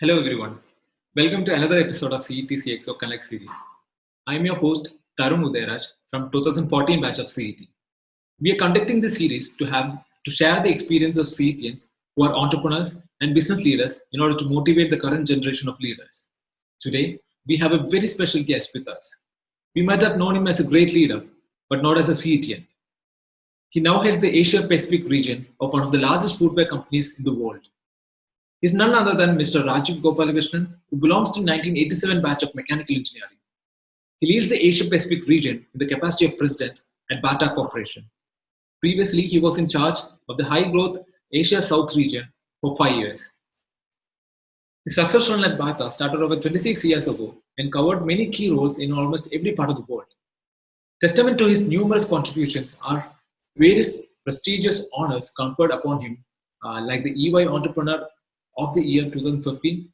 Hello everyone. Welcome to another episode of CET CXO Connect series. I'm your host Tarun Udayraj from 2014 batch of CET. We are conducting this series to share the experience of CETians who are entrepreneurs and business leaders in order to motivate the current generation of leaders. Today, we have a very special guest with us. We might have known him as a great leader, but not as a CETian. He now heads the Asia Pacific region of one of the largest footwear companies in the world. Is none other than Mr. Rajeev Gopalakrishnan, who belongs to 1987 batch of mechanical engineering. He leads the Asia Pacific region in the capacity of president at Bata Corporation. Previously, he was in charge of the high-growth Asia South region for 5 years. His success run at Bata started over 26 years ago and covered many key roles in almost every part of the world. Testament to his numerous contributions are various prestigious honors conferred upon him, like the EY Entrepreneur of the Year 2015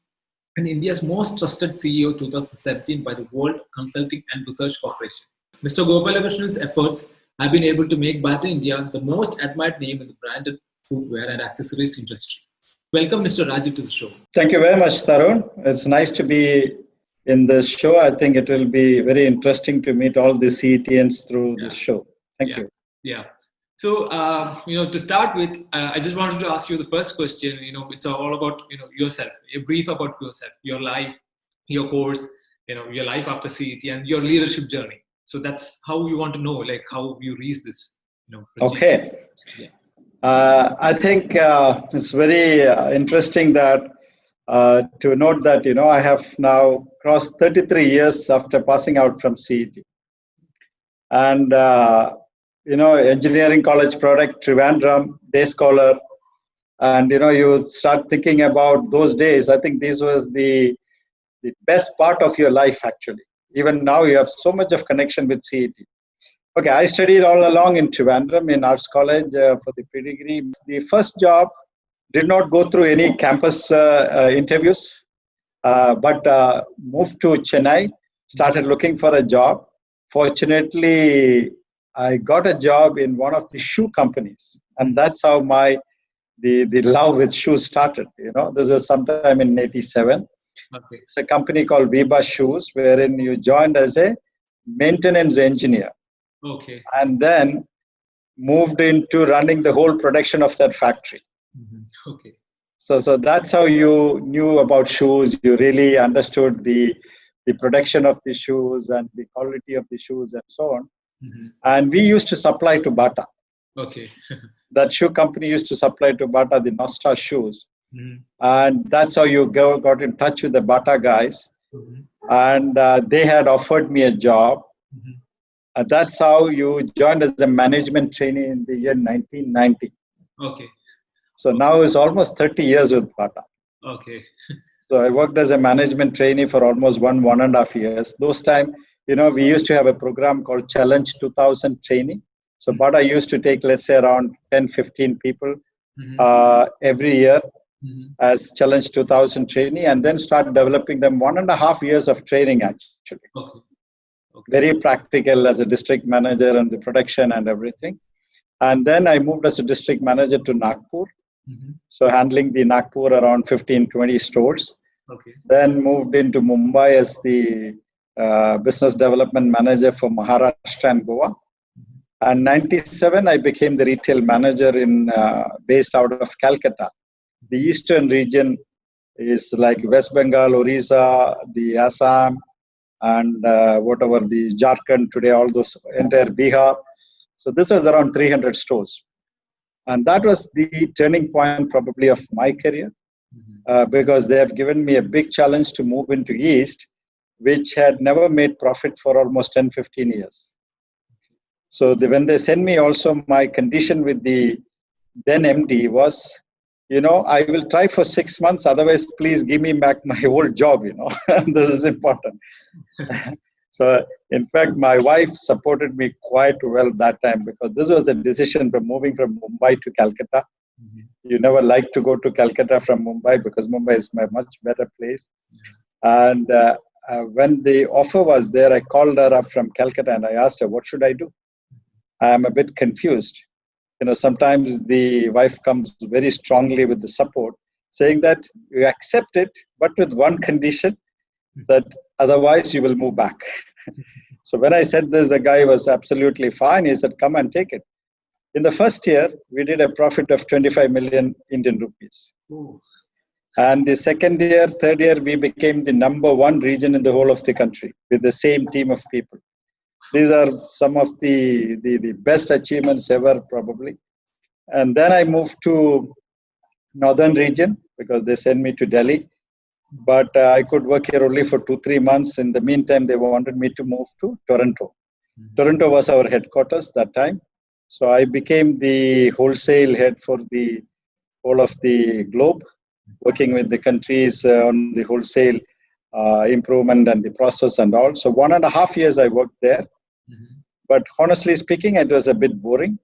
and India's Most Trusted CEO 2017 by the World Consulting and Research Corporation. Mr. Gopalakrishnan's efforts have been able to make Bata India the most admired name in the branded footwear and accessories industry. Welcome, Mr. Rajeev, to the show. Thank you very much, Tarun. It's nice to be in this show. I think it will be very interesting to meet all the CETians through this show. Thank you. Yeah. So, to start with, I just wanted to ask you the first question. It's all about, yourself, a brief about yourself, your life, your course, your life after CET and your leadership journey. So that's how we want to know, like how you reach this, Okay. Yeah. I think it's very interesting that to note that, I have now crossed 33 years after passing out from CET. And, engineering college product, Trivandrum, day scholar. And, you start thinking about those days. I think this was the best part of your life, actually. Even now, you have so much of connection with CET. Okay, I studied all along in Trivandrum in Arts College for the pre-degree. The first job did not go through any campus interviews, but moved to Chennai, started looking for a job. Fortunately, I got a job in one of the shoe companies, and that's how the love with shoes started. This was sometime in '87. Okay. It's a company called Viva Shoes, wherein you joined as a maintenance engineer. Okay. And then moved into running the whole production of that factory. Mm-hmm. Okay. So that's how you knew about shoes. You really understood the production of the shoes and the quality of the shoes and so on. Mm-hmm. And we used to supply to Bata. Okay. That shoe company used to supply to Bata the Nostra shoes. Mm-hmm. And that's how you got in touch with the Bata guys. Mm-hmm. And they had offered me a job. Mm-hmm. That's how you joined as a management trainee in the year 1990. Okay. So now it's almost 30 years with Bata. Okay. So I worked as a management trainee for almost 1.5 years. Those time, we used to have a program called Challenge 2000 Trainee. So Bata used to take, let's say, around 10, 15 people every year as Challenge 2000 Trainee, and then start developing them 1.5 years of training, actually. Okay. Very practical as a district manager and the production and everything. And then I moved as a district manager to Nagpur. So handling the Nagpur around 15, 20 stores. Okay. Then moved into Mumbai as the business development manager for Maharashtra and Goa. And 97, I became the retail manager based out of Calcutta. The eastern region is like West Bengal, Orissa, the Assam, and whatever the Jharkhand today, all those entire Bihar. So this was around 300 stores. And that was the turning point probably of my career because they have given me a big challenge to move into East, which had never made profit for almost 10, 15 years. So when they sent me also, my condition with the then MD was, I will try for 6 months. Otherwise, please give me back my old job, This is important. So, in fact, my wife supported me quite well that time because this was a decision from moving from Mumbai to Calcutta. You never like to go to Calcutta from Mumbai because Mumbai is a much better place. And when the offer was there, I called her up from Calcutta and I asked her, what should I do? I am a bit confused. Sometimes the wife comes very strongly with the support. saying that you accept it, but with one condition, that otherwise you will move back. So when I said this, the guy was absolutely fine. He said, come and take it. In the first year, we did a profit of 25 million Indian rupees. Oh. And the second year, third year, we became the number one region in the whole of the country with the same team of people. These are some of the best achievements ever, probably. And then I moved to northern region because they sent me to Delhi. But I could work here only for 2-3 months. In the meantime, they wanted me to move to Toronto. Toronto was our headquarters that time. So I became the wholesale head for the whole of the globe, working with the countries on the wholesale improvement and the process and all. So 1.5 years I worked there. But honestly speaking, it was a bit boring.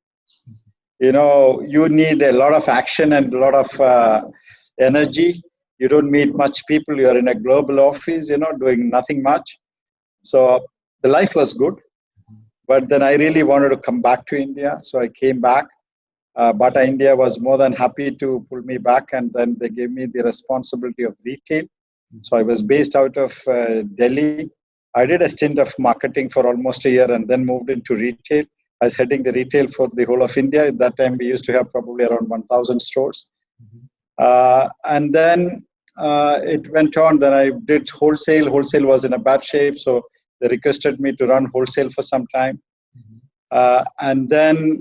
You know, you need a lot of action and a lot of energy. You don't meet much people. You're in a global office, you know, doing nothing much. So the life was good. But then I really wanted to come back to India. So I came back. Bata India was more than happy to pull me back. And then they gave me the responsibility of retail. So I was based out of Delhi. I did a stint of marketing for almost a year and then moved into retail. I was heading the retail for the whole of India. At that time, we used to have probably around 1,000 stores. And then it went on. Then I did wholesale. Wholesale was in a bad shape. So they requested me to run wholesale for some time. And then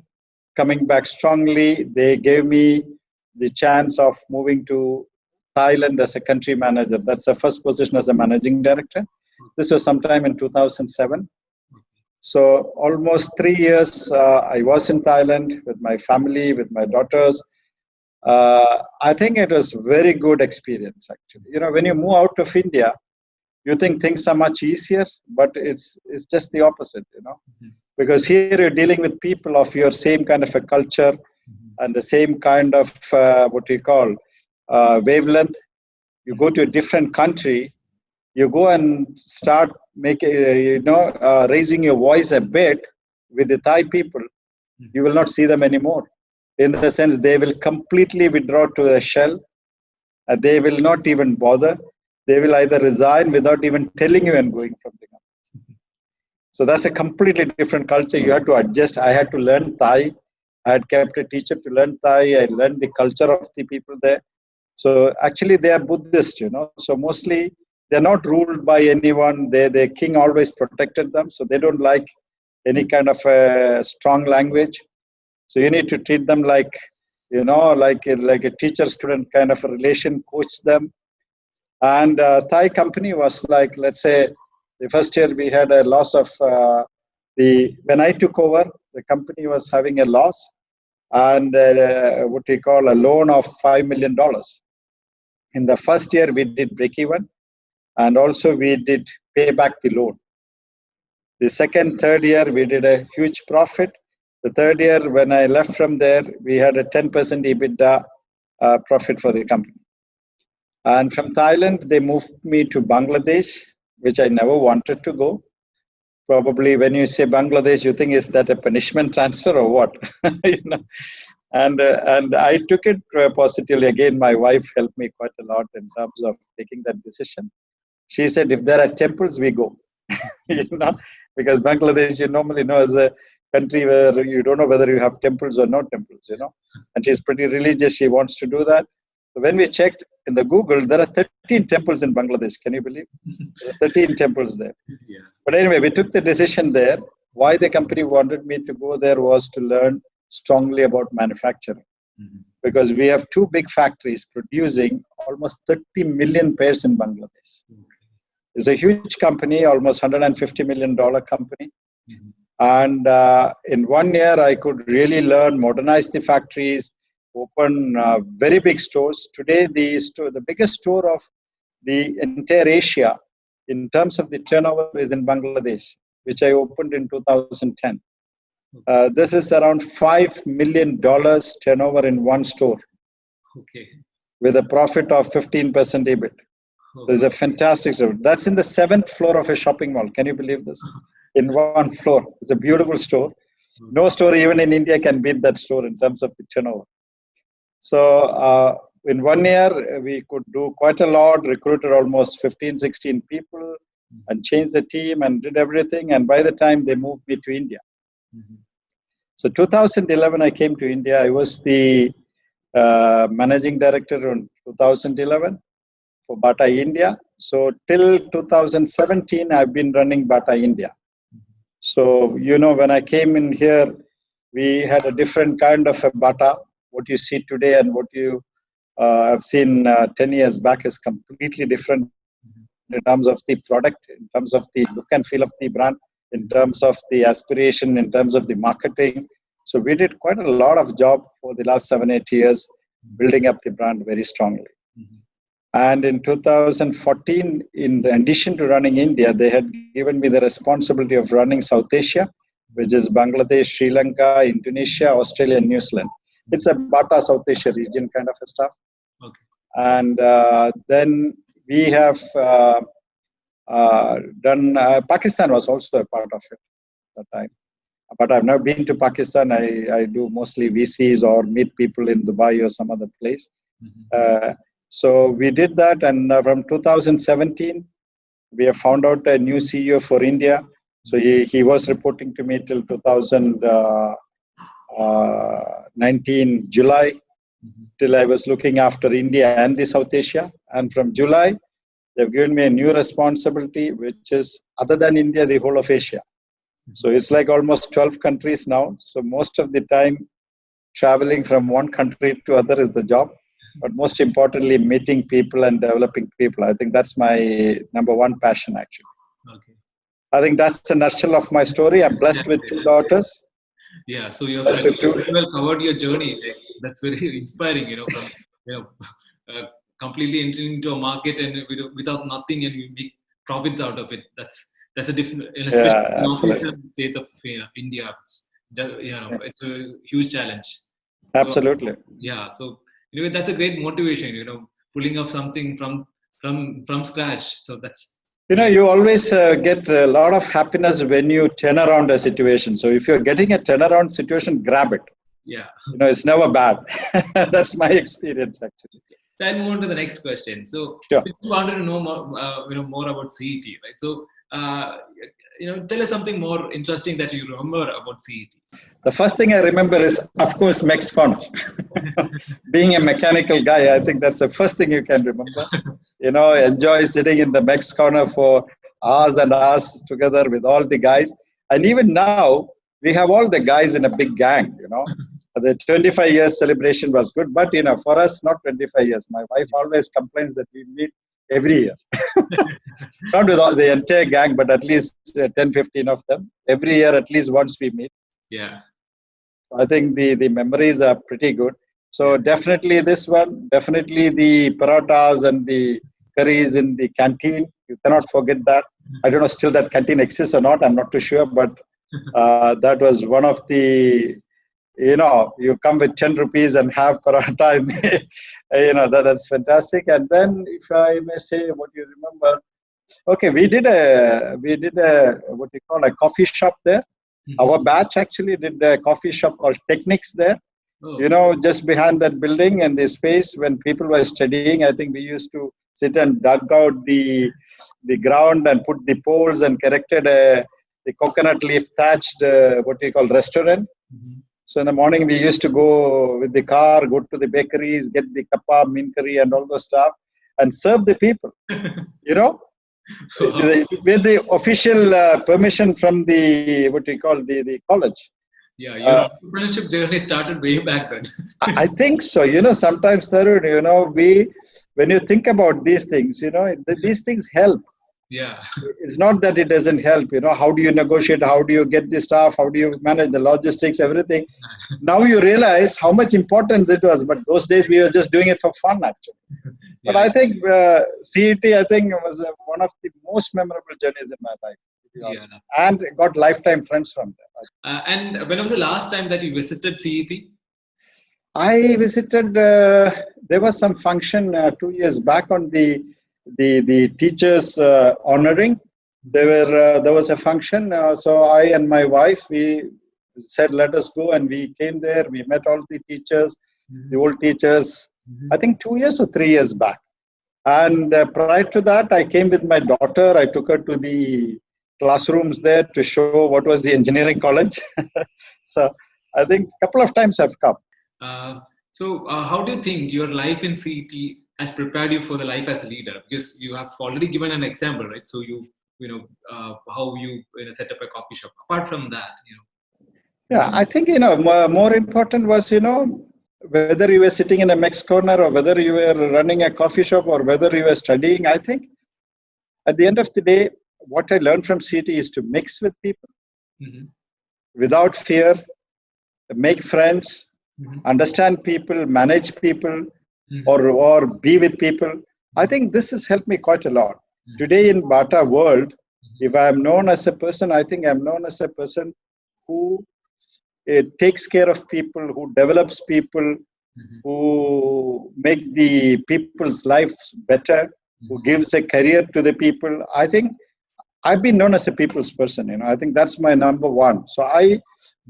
coming back strongly, they gave me the chance of moving to Thailand as a country manager. That's the first position as a managing director. This was sometime in 2007. So almost 3 years I was in Thailand with my family, with my daughters. I think it was very good experience, actually. You know, when you move out of India, you think things are much easier, but it's just the opposite, you know. Because here you're dealing with people of your same kind of a culture and the same kind of what we call wavelength. You go to a different country, you go and start making, raising your voice a bit with the Thai people. You will not see them anymore. In the sense, they will completely withdraw to the shell. They will not even bother. They will either resign without even telling you and going from the company. So that's a completely different culture. You have to adjust. I had to learn Thai. I had kept a teacher to learn Thai. I learned the culture of the people there. So actually they are Buddhist, you know. So mostly they're not ruled by anyone. Their king always protected them. So they don't like any kind of a strong language. So you need to treat them like, you know, like a teacher-student kind of a relation, coach them. And Thai company was like, let's say, the first year we had a loss of when I took over, the company was having a loss and what we call a loan of $5 million. In the first year, we did break even, and also we did pay back the loan. The second, third year, we did a huge profit. The third year, when I left from there, we had a 10% EBITDA profit for the company. And from Thailand, they moved me to Bangladesh, which I never wanted to go. Probably when you say Bangladesh, you think, is that a punishment transfer or what? You know? And I took it positively. Again, my wife helped me quite a lot in terms of taking that decision. She said, if there are temples, we go. You know, because Bangladesh, you normally know, is a country where you don't know whether you have temples or no temples, you know. And she's pretty religious. She wants to do that. So when we checked in the Google, there are 13 temples in Bangladesh. Can you believe? There are 13 temples there. Yeah. But anyway, we took the decision there. Why the company wanted me to go there was to learn strongly about manufacturing. Because we have 2 big factories producing almost 30 million pairs in Bangladesh. It's a huge company, almost $150 million company. And in 1 year, I could really learn, modernize the factories, open very big stores. Today, the biggest store of the entire Asia in terms of the turnover is in Bangladesh, which I opened in 2010. This is around $5 million turnover in one store. Okay. With a profit of 15% EBIT. There's a fantastic store. That's in the 7th floor of a shopping mall. Can you believe this? In one floor. It's a beautiful store. No store even in India can beat that store in terms of the turnover. So in 1 year, we could do quite a lot, recruited almost 15, 16 people and changed the team and did everything. And by the time they moved me to India. So 2011, I came to India. I was the managing director in 2011 for Bata India. So till 2017, I've been running Bata India. So, when I came in here, we had a different kind of a Bata. What you see today and what you have seen 10 years back is completely different in terms of the product, in terms of the look and feel of the brand, in terms of the aspiration, in terms of the marketing. So we did quite a lot of job for the last 7-8 years, building up the brand very strongly. And in 2014, in addition to running India, they had given me the responsibility of running South Asia, which is Bangladesh, Sri Lanka, Indonesia, Australia, and New Zealand. It's a Bata South Asia region kind of a stuff. Okay. And then we have done, Pakistan was also a part of it at that time. But I've never been to Pakistan. I do mostly VCs or meet people in Dubai or some other place. So we did that, and from 2017, we have found out a new CEO for India. So he was reporting to me till 2019 July, till I was looking after India and the South Asia. And from July, they've given me a new responsibility, which is other than India, the whole of Asia. So it's like almost 12 countries now. So most of the time, traveling from one country to other is the job. But most importantly, meeting people and developing people. I think that's my number one passion, actually. Okay. I think that's a nutshell of my story. I'm blessed with 2 daughters. Yeah, so you have very well covered your journey. That's very inspiring, from completely entering into a market and without nothing, and you make profits out of it. That's a different, especially in northeastern states of India. It's a huge challenge. Absolutely. So anyway, that's a great motivation. Pulling up something from scratch. So that's. You always get a lot of happiness when you turn around a situation. So if you're getting a turnaround situation, grab it. Yeah. It's never bad. That's my experience, actually. Then move on to the next question. So, sure. We wanted to know more, more about CET, right? So, tell us something more interesting that you remember about CET. The first thing I remember is, of course, Mex Corner. Being a mechanical guy, I think that's the first thing you can remember. Enjoy sitting in the Mex Corner for hours and hours together with all the guys. And even now, we have all the guys in a big gang, The 25 years celebration was good, but, for us, not 25 years. My wife always complains that we meet every year. Not with all the entire gang, but at least 10, 15 of them. Every year, at least once we meet. Yeah. I think the memories are pretty good. So definitely this one, definitely the parathas and the curries in the canteen. You cannot forget that. I don't know still that canteen exists or not. I'm not too sure, but that was one of the, you come with 10 rupees and have paratha. That's fantastic. And then if I may say what you remember, okay, we did a what you call a coffee shop there. Our batch actually did a coffee shop called Technics there. Oh. Just behind that building and the space when people were studying, I think we used to sit and dug out the ground and put the poles and corrected the coconut leaf thatched what you call restaurant. So in the morning we used to go with the car, go to the bakeries, get the kappa, mean curry and all those stuff and serve the people, with the official permission from the, what we call the college. Yeah, your entrepreneurship journey started way back then. I think so. Sometimes, Tarun, when you think about these things, these things help. Yeah. It's not that it doesn't help. How do you negotiate? How do you get the staff? How do you manage the logistics, everything? Now you realize how much importance it was. But those days we were just doing it for fun, actually. But I think CET, I think, was one of the most memorable journeys in my life. Yeah. And got lifetime friends from there. And when was the last time that you visited CET? I visited, there was some function 2 years back on the teachers honoring. There was a function. So I and my wife, we said, let us go. And we came there. We met all the teachers, the old teachers, I think 2 years or 3 years back. And prior to that, I came with my daughter. I took her to the classrooms there to show what was the engineering college. So I think a couple of times I've come. How do you think your life in CET has prepared you for the life as a leader? Because you have already given an example, right? So how you set up a coffee shop. Apart from that, Yeah, I think, more important was, whether you were sitting in a mixed corner or whether you were running a coffee shop or whether you were studying. I think at the end of the day, what I learned from CET is to mix with people without fear, make friends, understand people, manage people, or be with people. I think this has helped me quite a lot. Today in Bata world, if I am known as a person, I think I'm known as a person who takes care of people, who develops people, who make the people's lives better, who gives a career to the people. I think I've been known as a people's person. I think that's my number one. So I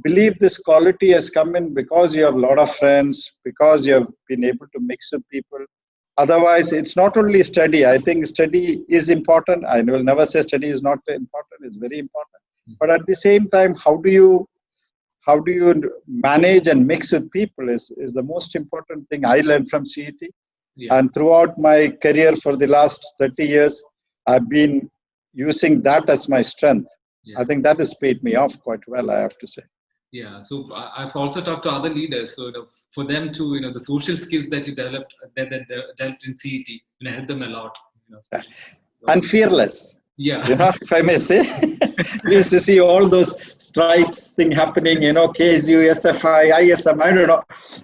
believe this quality has come in because you have a lot of friends, because you have been able to mix with people. Otherwise, it's not only study. I think study is important. I will never say study is not important. It's very important. But at the same time, how do you manage and mix with people is the most important thing I learned from CET. Yeah. And throughout my career for the last 30 years, I've been using that as my strength. Yeah. I think that has paid me off quite well, I have to say. Yeah. So I've also talked to other leaders. So for them to, the social skills that you developed in CET, helped them a lot. Yeah. And fearless. Yeah. If I may say, we used to see all those strikes thing happening, KSU, SFI, ISM, I don't know,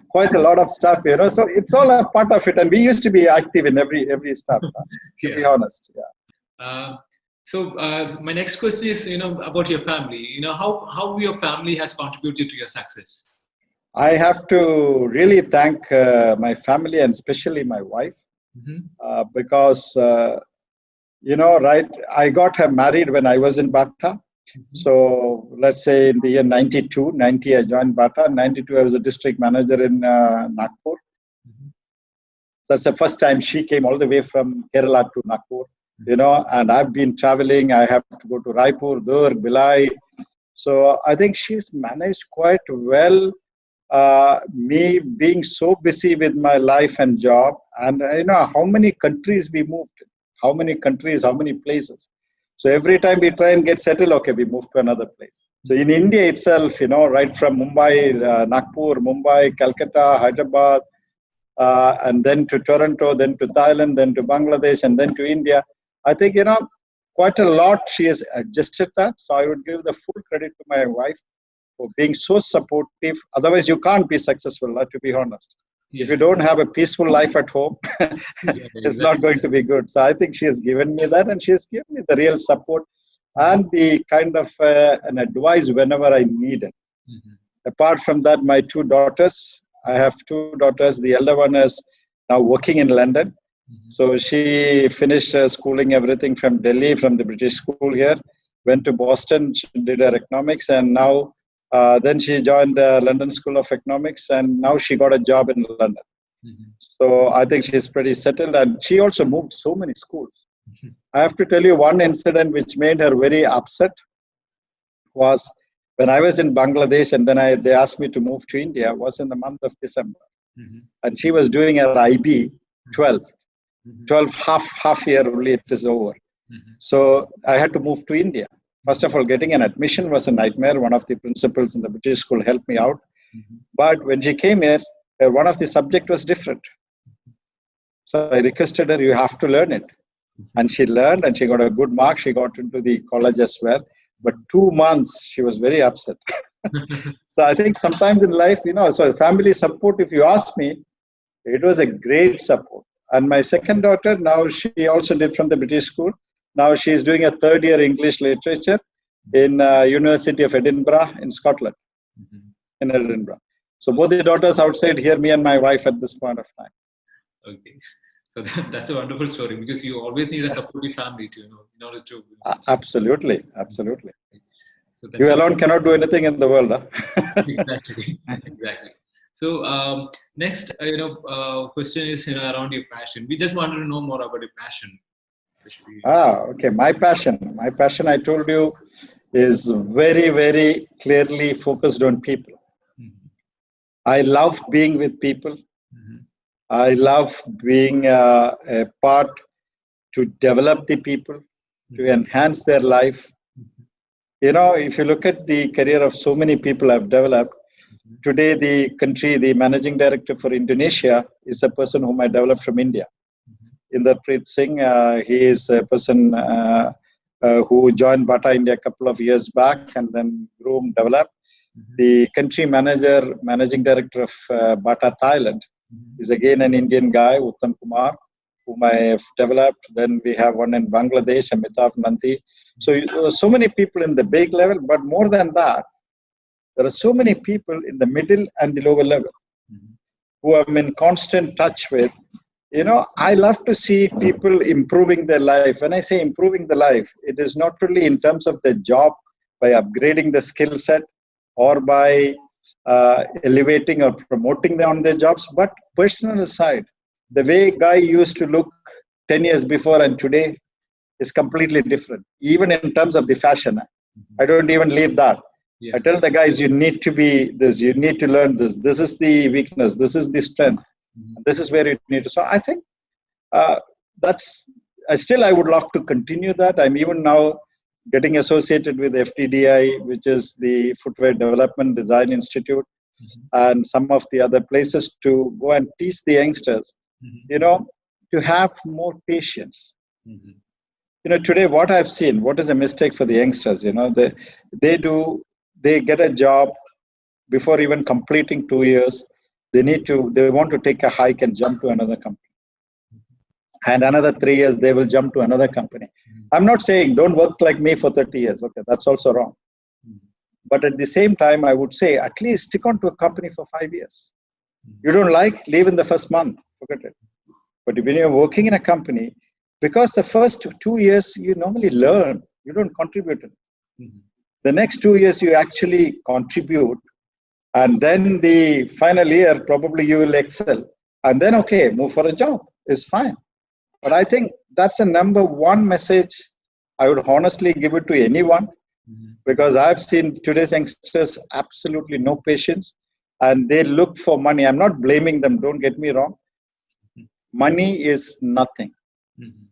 quite a lot of stuff, so it's all a part of it. And we used to be active in every stuff, to be honest. Yeah. My next question is, about your family. How your family has contributed to your success? I have to really thank my family and especially my wife, because I got her married when I was in Bata. So let's say in the year 90 I joined Bata. In 92 I was a district manager in Nagpur. That's the first time she came all the way from Kerala to Nagpur, and I've been traveling. I have to go to Raipur, Durg, Bhilai. So I think she's managed quite well, me being so busy with my life and job, and how many countries we moved. How many countries, how many places. So every time we try and get settled, okay, we move to another place. So in India itself, right from Mumbai, Nagpur, Mumbai, Calcutta, Hyderabad, and then to Toronto, then to Thailand, then to Bangladesh, and then to India. I think, quite a lot she has adjusted that. So I would give the full credit to my wife for being so supportive. Otherwise, you can't be successful, to be honest. Yeah. If you don't have a peaceful life at home, it's not going to be good. So I think she has given me that, and she has given me the real support and the kind of an advice whenever I need it. Apart from that, my two daughters, I have two daughters. The elder one is now working in London. So she finished schooling, everything from Delhi, from the British school here, went to Boston, she did her economics, and now then she joined the London School of Economics, and now she got a job in London. So I think she's pretty settled, and she also moved so many schools. I have to tell you one incident which made her very upset was when I was in Bangladesh, and then they asked me to move to India, was in the month of December. And she was doing her IB 12 half year only it is over. So I had to move to India. First of all, getting an admission was a nightmare. One of the principals in the British school helped me out. But when she came here, one of the subject was different. So I requested her, you have to learn it. And she learned, and she got a good mark. She got into the college as well. But 2 months, she was very upset. So I think sometimes in life, so family support, if you ask me, it was a great support. And my second daughter, now she also did from the British school. Now she's doing a third year English literature in University of Edinburgh in Scotland, in Edinburgh. So both the daughters outside here, me and my wife at this point of time. Okay. So that's a wonderful story, because you always need a supportive family to, in order to. Absolutely. So you alone cannot do anything in the world. Huh? Exactly. So next, question is around your passion. We just wanted to know more about your passion, especially. Okay. My passion, I told you, is very, very clearly focused on people. Mhm. I love being with people. Mhm. I love being a part to develop the people, to Mhm. enhance their life. Mhm. If you look at the career of so many people I've developed, Mhm. today the managing director for Indonesia is a person whom I developed from India. Mhm. Inderpreet Singh, he is a person who joined Bata India a couple of years back and then grew, developed. Mhm. The country manager, managing director of Bata Thailand Mhm. is again an Indian guy, Uttam Kumar, whom I have developed. Then we have one in Bangladesh, Amitav Nanti. So many people in the big level, but more than that, there are so many people in the middle and the lower level Mhm. who I'm in constant touch with. I love to see people improving their life. When I say improving the life, it is not only in terms of the job by upgrading the skill set or by elevating or promoting them on their jobs, but personal side. The way guy used to look 10 years before and today is completely different, even in terms of the fashion. I Mhm. don't even leave that. I Yeah. tell the guys, you need to be this, you need to learn this. This is the weakness, this is the strength, Mhm. this is where you need to. So I think uh, that's, I would love to continue that. I'm even now getting associated with FTDI, which is the Footwear Development Design Institute, Mhm. and some of the other places to go and teach the youngsters, Mhm. you know, to have more patience. Mhm. Today what I've seen, what is a mistake for the youngsters, they do, they get a job before even completing 2 years. They want to take a hike and jump to another company. And another 3 years, they will jump to another company. Mhm. I'm not saying don't work like me for 30 years. Okay, that's also wrong. Mhm. But at the same time, I would say at least stick on to a company for 5 years. Mhm. You don't like, leave in the first month, forget it. But when you're working in a company, because the first 2 years you normally learn, you don't contribute. Mhm. The next 2 years you actually contribute, and then the final year probably you will excel. And then okay, move for a job is fine. But I think that's the number one message I would honestly give it to anyone, Mhm. because I've seen today's youngsters absolutely no patience and they look for money. I'm not blaming them, don't get me wrong. Money is nothing. Mhm.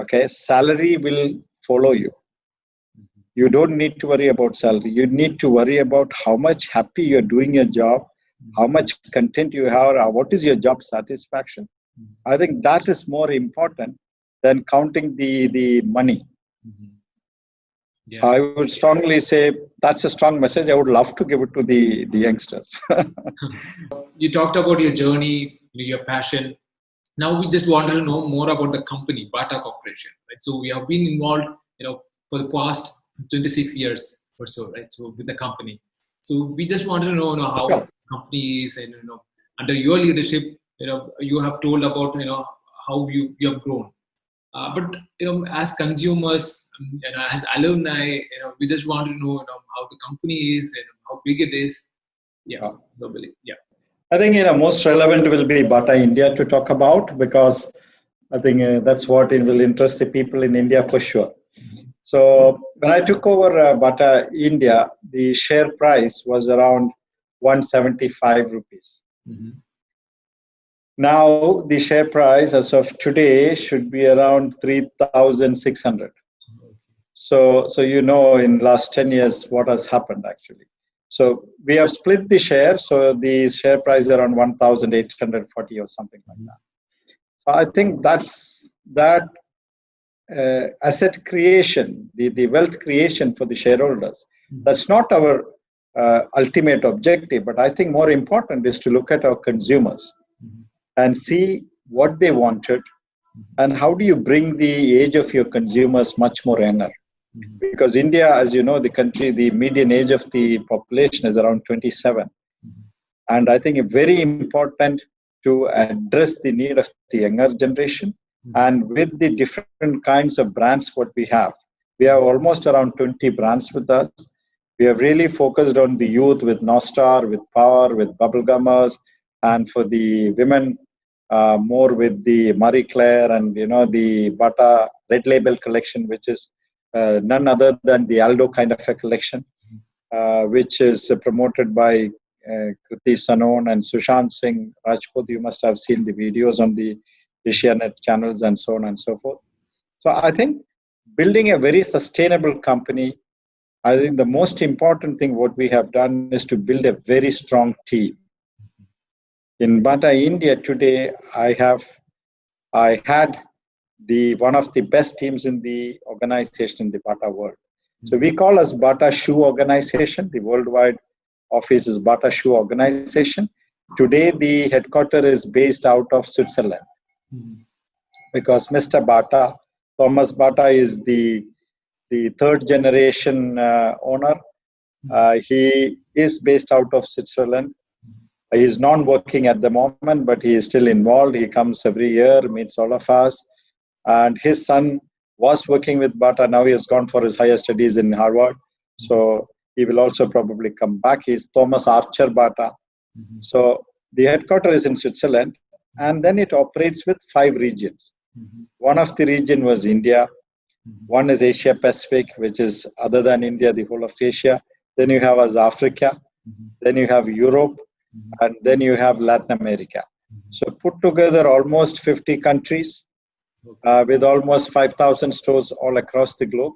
Okay, salary will follow you. Mhm. You don't need to worry about salary. You need to worry about how much happy you're doing your job, how Mhm. much content you have, or what is your job satisfaction. Mhm. I think that is more important than counting the money. Mhm. So Yeah. I would strongly say that's a strong message. I would love to give it to the youngsters. You talked about your journey, your passion. Now we just wanted to know more about the company, Bata Corporation, right? So we have been involved, for the past 26 years or so, right? So with the company. So we just wanted to know, how Sure. the company is, and under your leadership, you have told about, how you have grown. But as consumers, as alumni, we just want to know, how the company is and how big it is. Yeah, Yeah. globally. Yeah. I think most relevant will be Bata India to talk about, because I think that's what it will interest the people in India for sure. Mhm. So when I took over Bata India, the share price was around 175 rupees. Mhm. Now the share price as of today should be around 3,600. So in last 10 years what has happened actually. So we have split the share. So the share price is around 1,840 or something like Mhm. that. So I think that asset creation, the wealth creation for the shareholders. Mhm. That's not our ultimate objective, but I think more important is to look at our consumers Mhm. and see what they wanted, Mhm. and how do you bring the age of your consumers much more younger. Mhm. Because India, as you know, the country, the median age of the population is around 27. Mhm. And I think it's very important to address the need of the younger generation. Mhm. And with the different kinds of brands what we have almost around 20 brands with us. We have really focused on the youth with Nostar, with Power, with Bubblegummers, and for the women, more with the Marie Claire and the Bata Red Label collection, which is none other than the Aldo kind of a collection, which is promoted by Kriti Sanon and Sushant Singh Rajput. You must have seen the videos on the Asianet channels and so on and so forth. So I think building a very sustainable company, I think the most important thing what we have done is to build a very strong team. In Bata India today, I had one of the best teams in the organization in the Bata world. So we call us Bata Shoe Organization. The worldwide office is Bata Shoe Organization. Today, the headquarters is based out of Switzerland because Mr. Bata, Thomas Bata, is the third generation owner. He is based out of Switzerland. He is non-working at the moment, but he is still involved. He comes every year, meets all of us. And his son was working with Bata. Now he has gone for his higher studies in Harvard. So he will also probably come back. He is Thomas Archer Bata. So the headquarters is in Switzerland. And then it operates with 5 regions. One of the region was India. One is Asia Pacific, which is other than India, the whole of Asia. Then you have as Africa. Then you have Europe. And then you have Latin America. So put together almost 50 countries with almost 5,000 stores all across the globe.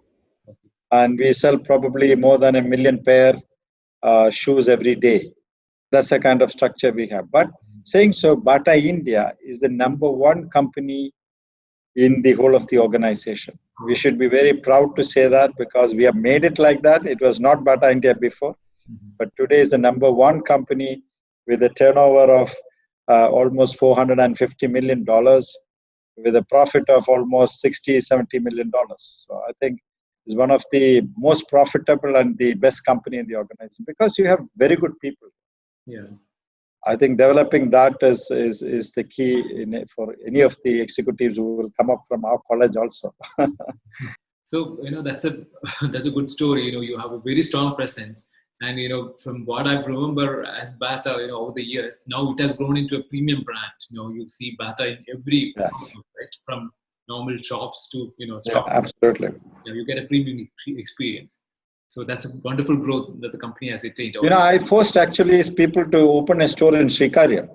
And we sell probably more than 1 million pair shoes every day. That's the kind of structure we have. But saying so, Bata India is the #1 company in the whole of the organization. We should be very proud to say that because we have made it like that. It was not Bata India before. But today is the #1 company with a turnover of almost $450 million, with a profit of almost $60-70 million. So I think it's one of the most profitable and the best company in the organization because you have very good people. Yeah, I think developing that is the key for any of the executives who will come up from our college also. So that's a that's a good story. You have a very strong presence. And from what I remember as Bata, over the years, now it has grown into a premium brand. You see Bata in every right, from normal shops to Yeah, absolutely. You get a premium experience. So that's a wonderful growth that the company has attained. I forced actually people to open a store in Srikaryam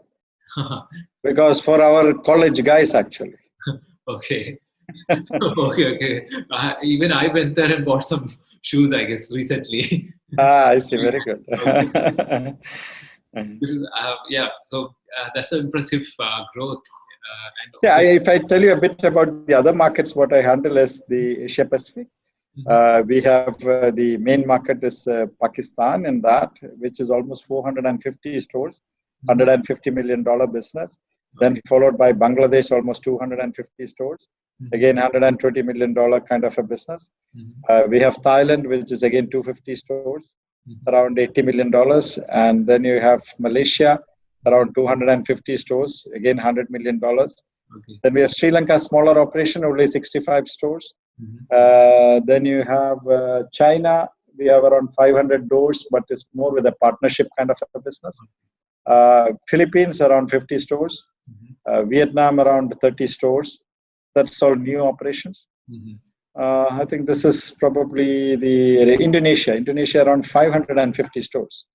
because for our college guys actually. Okay. Okay. Even I went there and bought some shoes, I guess, recently. I see. Very good. This is So that's an impressive growth. If I tell you a bit about the other markets, what I handle is the Asia Pacific. We have the main market is Pakistan, and that which is almost 450 stores, $150 million business. Then followed by Bangladesh, almost 250 stores. Again, $120 million kind of a business. We have Thailand, which is again 250 stores, around $80 million. And then you have Malaysia, around 250 stores, again $100 million. Then we have Sri Lanka, smaller operation, only 65 stores. Then you have China, we have around 500 doors, but it's more with a partnership kind of a business. Philippines, around 50 stores. Vietnam, around 30 stores. That's all new operations. I think this is probably the Indonesia. Indonesia, around 550 stores.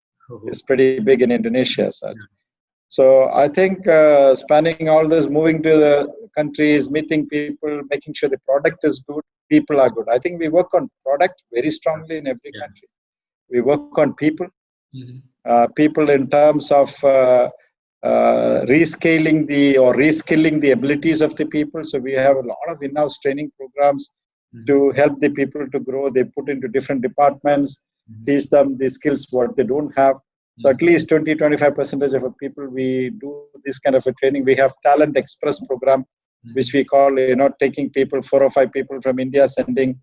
It's pretty big in Indonesia. So I think spanning all this, moving to the countries, meeting people, making sure the product is good, people are good. I think we work on product very strongly in every country. We work on people. People in terms of reskilling the abilities of the people. So we have a lot of in-house training programs to help the people to grow. They put into different departments, teach them the skills what they don't have. So at least 20-25% of people, we do this kind of a training. We have Talent Express program, which we call, taking people, 4 or 5 people from India, sending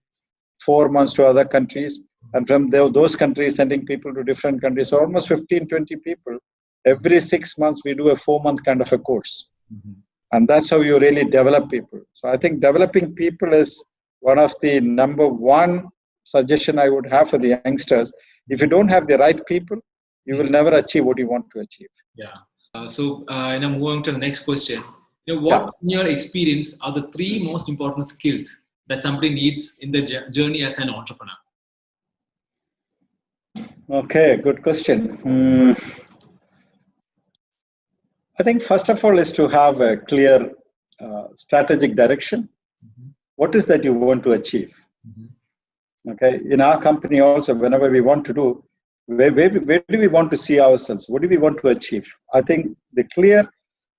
4 months to other countries. And from those countries, sending people to different countries. So almost 15-20 people. Every 6 months, we do a 4-month kind of a course. And that's how you really develop people. So I think developing people is one of the #1 suggestion I would have for the youngsters. If you don't have the right people, you will never achieve what you want to achieve. Yeah. And I'm moving to the next question. What, in your experience, are the 3 most important skills that somebody needs in the journey as an entrepreneur? Okay, good question. I think first of all is to have a clear strategic direction. What is that you want to achieve? Okay, in our company also, whenever we want to do, where do we want to see ourselves? What do we want to achieve? I think the clear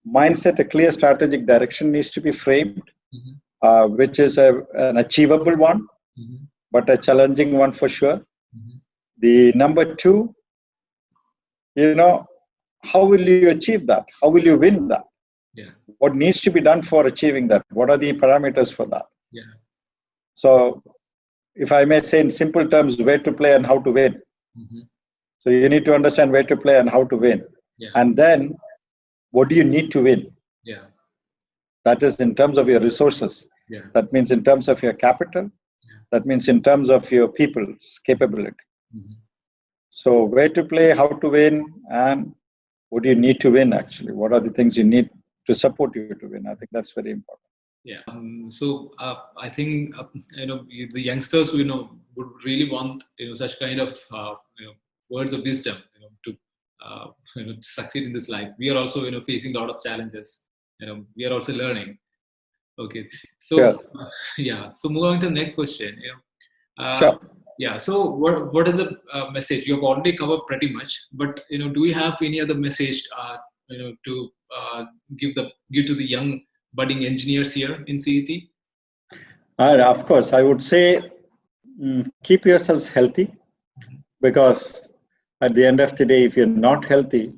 mindset, a clear strategic direction needs to be framed, which is an achievable one, but a challenging one for sure. The number 2, how will you achieve that? How will you win that? Yeah. What needs to be done for achieving that? What are the parameters for that? Yeah. So, if I may say in simple terms, where to play and how to win. So you need to understand where to play and how to win. Yeah. And then, what do you need to win? Yeah. That is in terms of your resources. Yeah. That means in terms of your capital. Yeah. That means in terms of your people's capability. So where to play, how to win, and what do you need to win actually? What are the things you need to support you to win? I think that's very important. Yeah. I think the youngsters would really want such kind of words of wisdom to to succeed in this life. We are also facing a lot of challenges. We are also learning. Okay. So Sure. So moving on to the next question. Sure. Yeah. So what is the message? You have already covered pretty much, but do you have any other message to give to the young budding engineers here in CET? Of course, I would say keep yourselves healthy, because at the end of the day, if you're not healthy,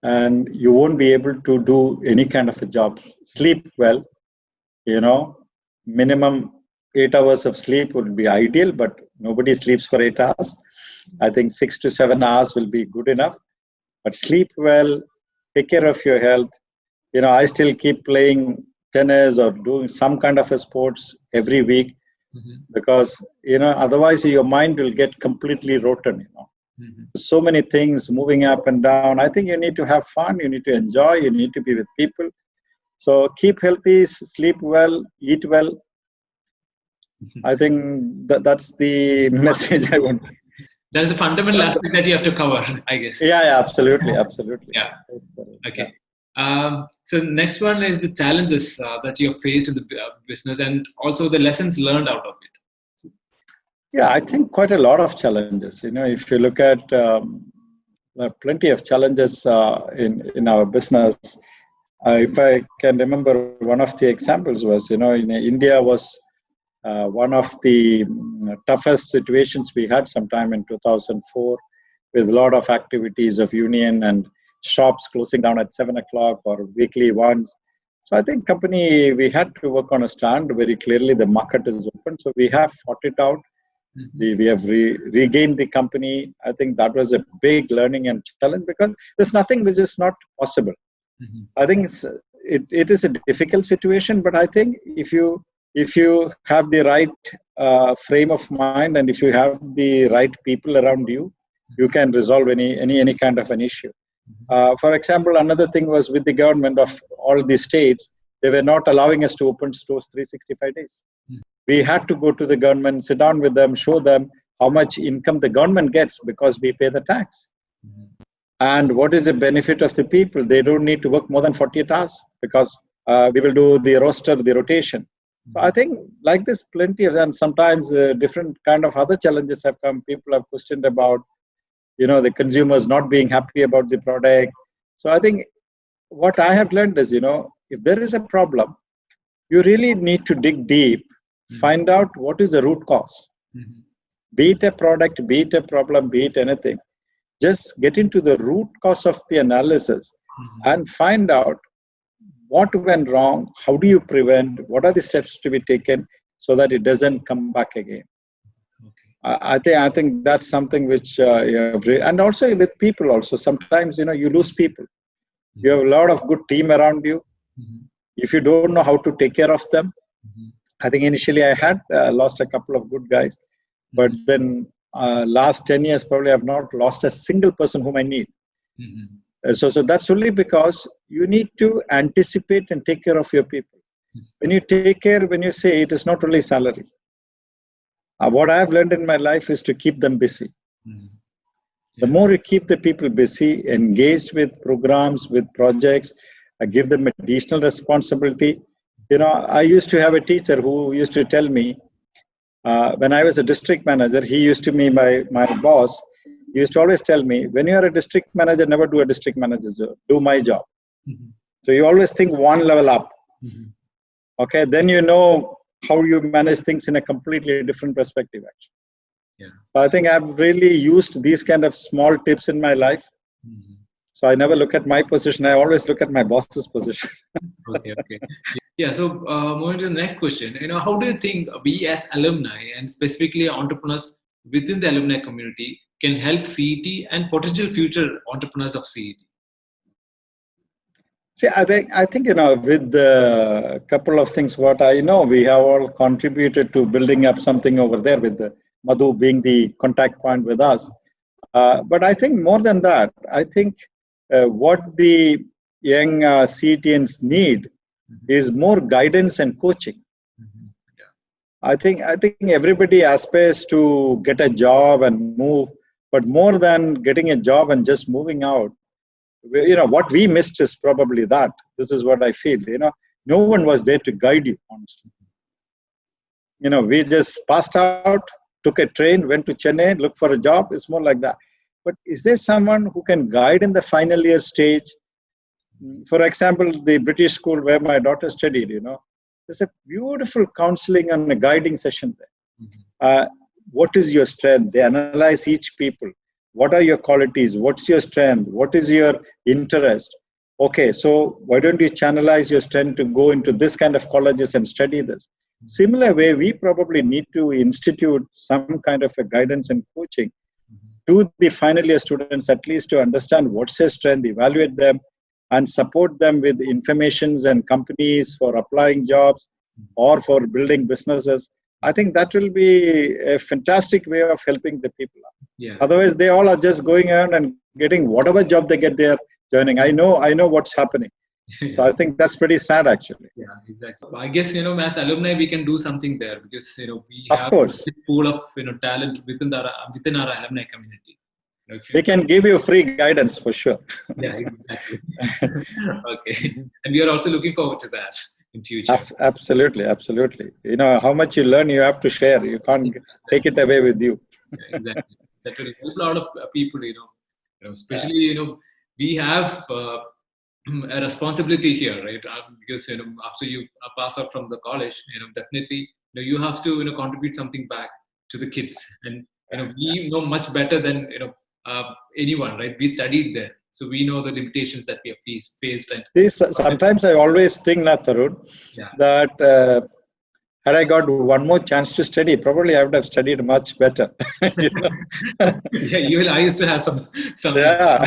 and you won't be able to do any kind of a job. Sleep well, minimum 8 hours of sleep would be ideal, but nobody sleeps for 8 hours. I think 6 to 7 hours will be good enough. But sleep well, take care of your health. I still keep playing tennis or doing some kind of a sports every week, because otherwise your mind will get completely rotten. So many things moving up and down. I think you need to have fun, you need to enjoy, you need to be with people. So keep healthy, sleep well, eat well. I think that's the message I want. That's the fundamental aspect that you have to cover, I guess. Yeah, absolutely. Yeah. Okay. So next one is the challenges that you have faced in the business, and also the lessons learned out of it. Yeah, I think quite a lot of challenges. If you look at there are plenty of challenges in our business. If I can remember, one of the examples was, in India was one of the toughest situations we had sometime in 2004, with a lot of activities of union and shops closing down at 7 o'clock or weekly once. So I think we had to work on a stand very clearly. The market is open, so we have fought it out. We have regained the company. I think that was a big learning and challenge, because there's nothing which is not possible. I think it is a difficult situation, but I think if you have the right frame of mind, and if you have the right people around you, you can resolve any kind of an issue. For example, another thing was with the government of all the states, they were not allowing us to open stores 365 days. We had to go to the government, sit down with them, show them how much income the government gets because we pay the tax. And what is the benefit of the people? They don't need to work more than 48 hours, because we will do the rotation. So I think like this, plenty of them. Sometimes different kind of other challenges have come. People have questioned about, the consumers not being happy about the product. So I think what I have learned is, if there is a problem, you really need to dig deep, find out what is the root cause. Be it a product, be it a problem, be it anything. Just get into the root cause of the analysis and find out what went wrong, how do you prevent, what are the steps to be taken so that it doesn't come back again. I think that's something which and also with people also. Sometimes, you lose people. You have a lot of good team around you. If you don't know how to take care of them, I think initially I had lost a couple of good guys, but then last 10 years, probably I've not lost a single person whom I need. Mm-hmm. So that's only because you need to anticipate and take care of your people. When you take care, when you say it is not only salary. What I have learned in my life is to keep them busy. Mm-hmm. The more you keep the people busy, engaged with programs, with projects, give them additional responsibility. I used to have a teacher who used to tell me, when I was a district manager, he used to be my boss. He used to always tell me, when you are a district manager, never do a district manager job, do my job. Mm-hmm. So you always think one level up. Mm-hmm. Okay, then you know how you manage things in a completely different perspective, actually. Yeah. So I think I've really used these kind of small tips in my life. Mm-hmm. So I never look at my position. I always look at my boss's position. Okay. Yeah. So moving to the next question, how do you think we as alumni and specifically entrepreneurs within the alumni community can help CET and potential future entrepreneurs of CET? See, I think with a couple of things, what I know, we have all contributed to building up something over there with the Madhu being the contact point with us. But I think more than that, I think what the young CETians need is more guidance and coaching. Mm-hmm. Yeah. I think everybody aspires to get a job and move, but more than getting a job and just moving out, what we missed is probably that. This is what I feel. No one was there to guide you, honestly. We just passed out, took a train, went to Chennai, looked for a job. It's more like that. But is there someone who can guide in the final year stage? For example, the British school where my daughter studied, there's a beautiful counseling and a guiding session there. Mm-hmm. What is your strength? They analyze each people. What are your qualities? What's your strength? What is your interest? Okay, so why don't you channelize your strength to go into this kind of colleges and study this? Similar way, we probably need to institute some kind of a guidance and coaching to the final year students, at least to understand what's their strength, evaluate them, and support them with informations and companies for applying jobs or for building businesses. I think that will be a fantastic way of helping the people. Yeah. Otherwise, they all are just going around and getting whatever job they get there, joining. I know what's happening. Yeah. So I think that's pretty sad, actually. Yeah, exactly. I guess, as alumni, we can do something there because, we Of have course. a pool of, talent within our alumni community. We can give you free guidance for sure. Yeah, exactly. Okay. And we are also looking forward to that in future. Absolutely. How much you learn, you have to share. You can't take it away with you. Yeah, exactly. That will help a lot of people, especially, we have a responsibility here, right? Because, after you pass out from the college, definitely, you have to, contribute something back to the kids. And, we know much better than, anyone, right? We studied there. So we know the limitations that we have faced. And sometimes I always think, Tarun, that had I got one more chance to study, probably I would have studied much better. Yeah, I used to have some. Yeah.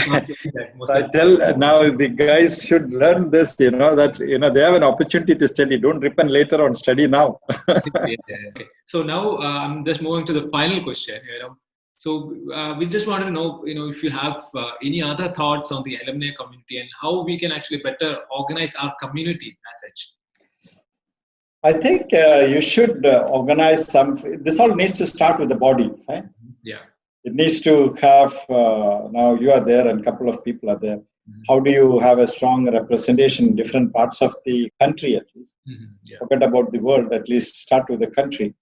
So I tell now the guys should learn this, that, they have an opportunity to study. Don't repent later on, study now. Okay. So now I'm just moving to the final question. So we just want to know, if you have any other thoughts on the alumni community and how we can actually better organize our community as such. I think you should organize some. This all needs to start with the body, right? Yeah. It needs to have. Now you are there, and a couple of people are there. Mm-hmm. How do you have a strong representation in different parts of the country, at least? Mm-hmm. Yeah. Forget about the world. At least start with the country.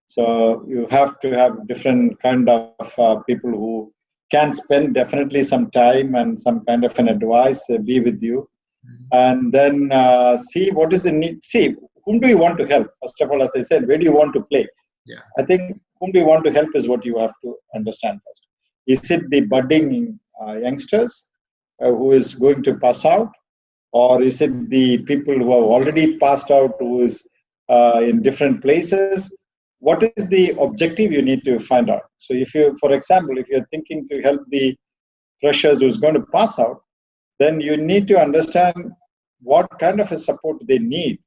So you have to have different kind of people who can spend definitely some time and some kind of an advice, be with you, and then see what is the need. See, whom do you want to help? First of all, as I said, where do you want to play? Yeah. I think whom do you want to help is what you have to understand first. Is it the budding youngsters who is going to pass out? Or is it the people who have already passed out who is in different places? What is the objective you need to find out? So if you, for example, if you're thinking to help the freshers who's going to pass out, then you need to understand what kind of a support they need.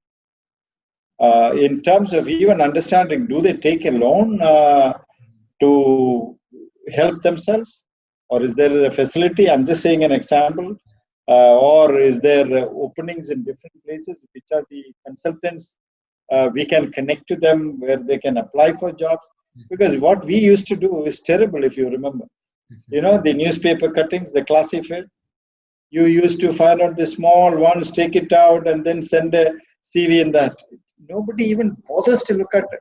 In terms of even understanding, do they take a loan to help themselves, or is there a facility? I'm just saying an example. Or is there openings in different places, which are the consultants? We can connect to them where they can apply for jobs. Because what we used to do is terrible, if you remember. You know, the newspaper cuttings, the classified. You used to find out the small ones, take it out, and then send a CV in that. Nobody even bothers to look at it.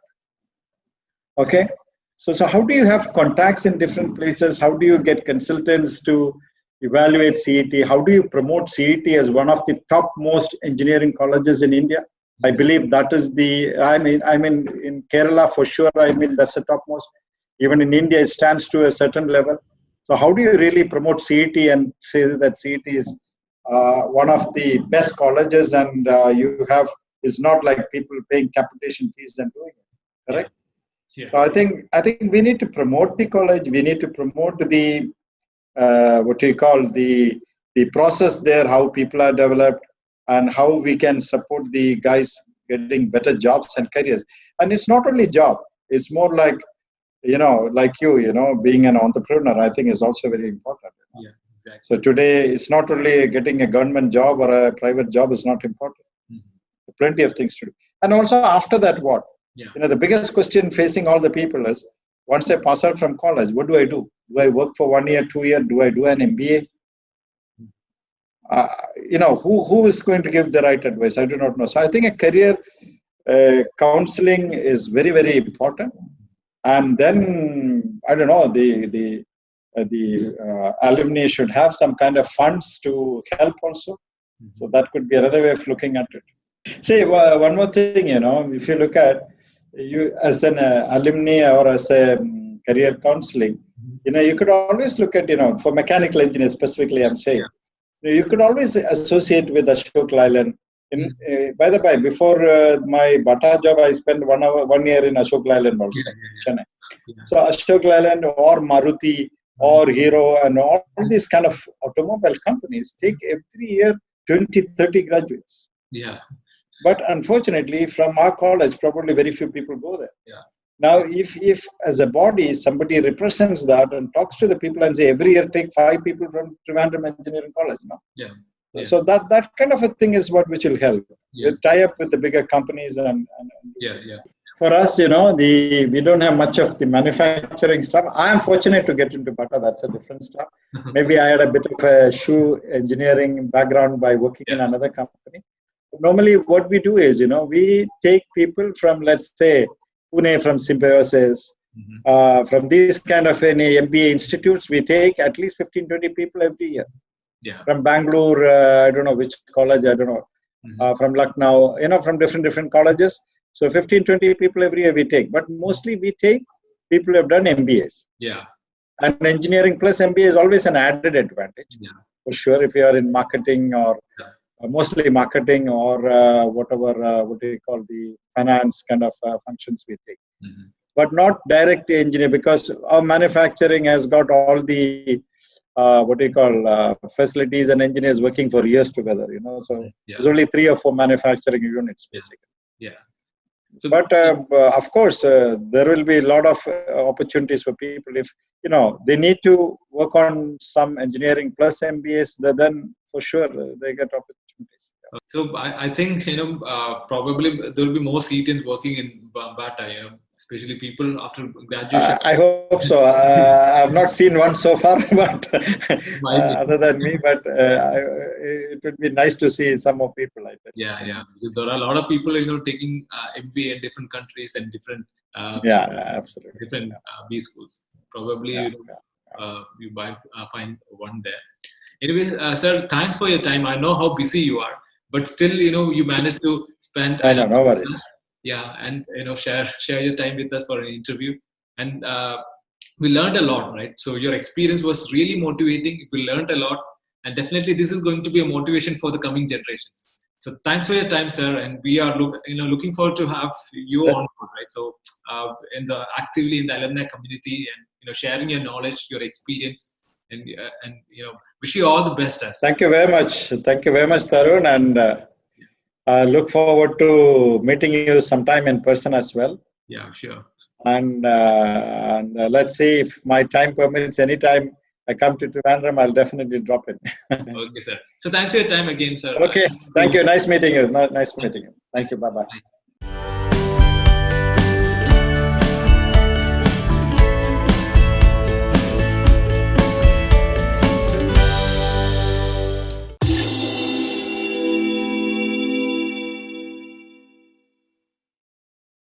Okay. So how do you have contacts in different places? How do you get consultants to evaluate CET? How do you promote CET as one of the top most engineering colleges in India? I believe that is I mean, in Kerala for sure, I mean, that's the topmost. Even in India, it stands to a certain level. So how do you really promote CET and say that CET is one of the best colleges, and it's not like people paying capitation fees and doing it, correct? Yeah. So I think we need to promote the college. We need to promote the the process there, how people are developed, and how we can support the guys getting better jobs and careers. And it's not only job; it's more like, like being an entrepreneur. I think is also very important. Yeah, exactly. So today, it's not only getting a government job or a private job is not important. Mm-hmm. Plenty of things to do. And also after that, what? Yeah. The biggest question facing all the people is, once I pass out from college, what do I do? Do I work for 1 year, 2 years? Do I do an MBA? Who is going to give the right advice? I do not know. So I think a career counseling is very, very important. And then, I don't know, the alumni should have some kind of funds to help also. So that could be another way of looking at it. Say, one more thing, if you look at you as an alumni or as a career counseling, you could always look at, for mechanical engineers specifically, I'm saying, you could always associate with Ashok Leyland. By the by, before my Bata job, I spent 1 year in Ashok Leyland also, Chennai. Yeah. So Ashok Leyland or Maruti or Hero and all these kind of automobile companies take every year 20, 30 graduates. Yeah. But unfortunately, from our college, probably very few people go there. Yeah. Now, if as a body, somebody represents that and talks to the people and say, every year take 5 people from Trivandrum Engineering College, no? Yeah. So that kind of a thing is what which will help. Yeah. We'll tie up with the bigger companies and yeah. For us, we don't have much of the manufacturing stuff. I am fortunate to get into Bata. That's a different stuff. Maybe I had a bit of a shoe engineering background by working in another company. But normally, what we do is, we take people from, let's say, Pune, from Symbiosis, from these kind of any MBA institutes, we take at least 15, 20 people every year. Yeah. From Bangalore, I don't know which college, I don't know. From Lucknow, from different colleges. So 15, 20 people every year we take. But mostly we take people who have done MBAs. Yeah. And engineering plus MBA is always an added advantage. Yeah. For sure, if you are in marketing or mostly marketing or whatever, what do you call the finance kind of functions we take. But not direct engineer, because our manufacturing has got all the facilities and engineers working for years together, So there's only 3 or 4 manufacturing units basically. Yeah. So, but of course, there will be a lot of opportunities for people if they need to work on some engineering plus MBAs. Then for sure they get opportunities. So I think probably there will be more CETs working in Bata. Especially people after graduation. I hope so. I've not seen one so far, but other than me. But it would be nice to see some more people. I think. Yeah. Because there are a lot of people, taking MBA in different countries and different. Absolutely. Different B schools. Probably you find one there. Anyway, sir, thanks for your time. I know how busy you are, but still, you managed to spend. No worries. Yeah, and share your time with us for an interview, and we learned a lot, right? So your experience was really motivating. We learned a lot, and definitely this is going to be a motivation for the coming generations. So thanks for your time, sir, and we are looking forward to have you on board, right? So actively in the alumni community and sharing your knowledge, your experience, and wish you all the best. Thank you very much. Thank you very much, Tarun, and. I look forward to meeting you sometime in person as well. Yeah, sure. And let's see if my time permits. Anytime I come to Trivandrum, I'll definitely drop it. Okay, sir. So thanks for your time again, sir. Okay. Thank you. Nice meeting you. Nice meeting you. Thank you. Bye-bye.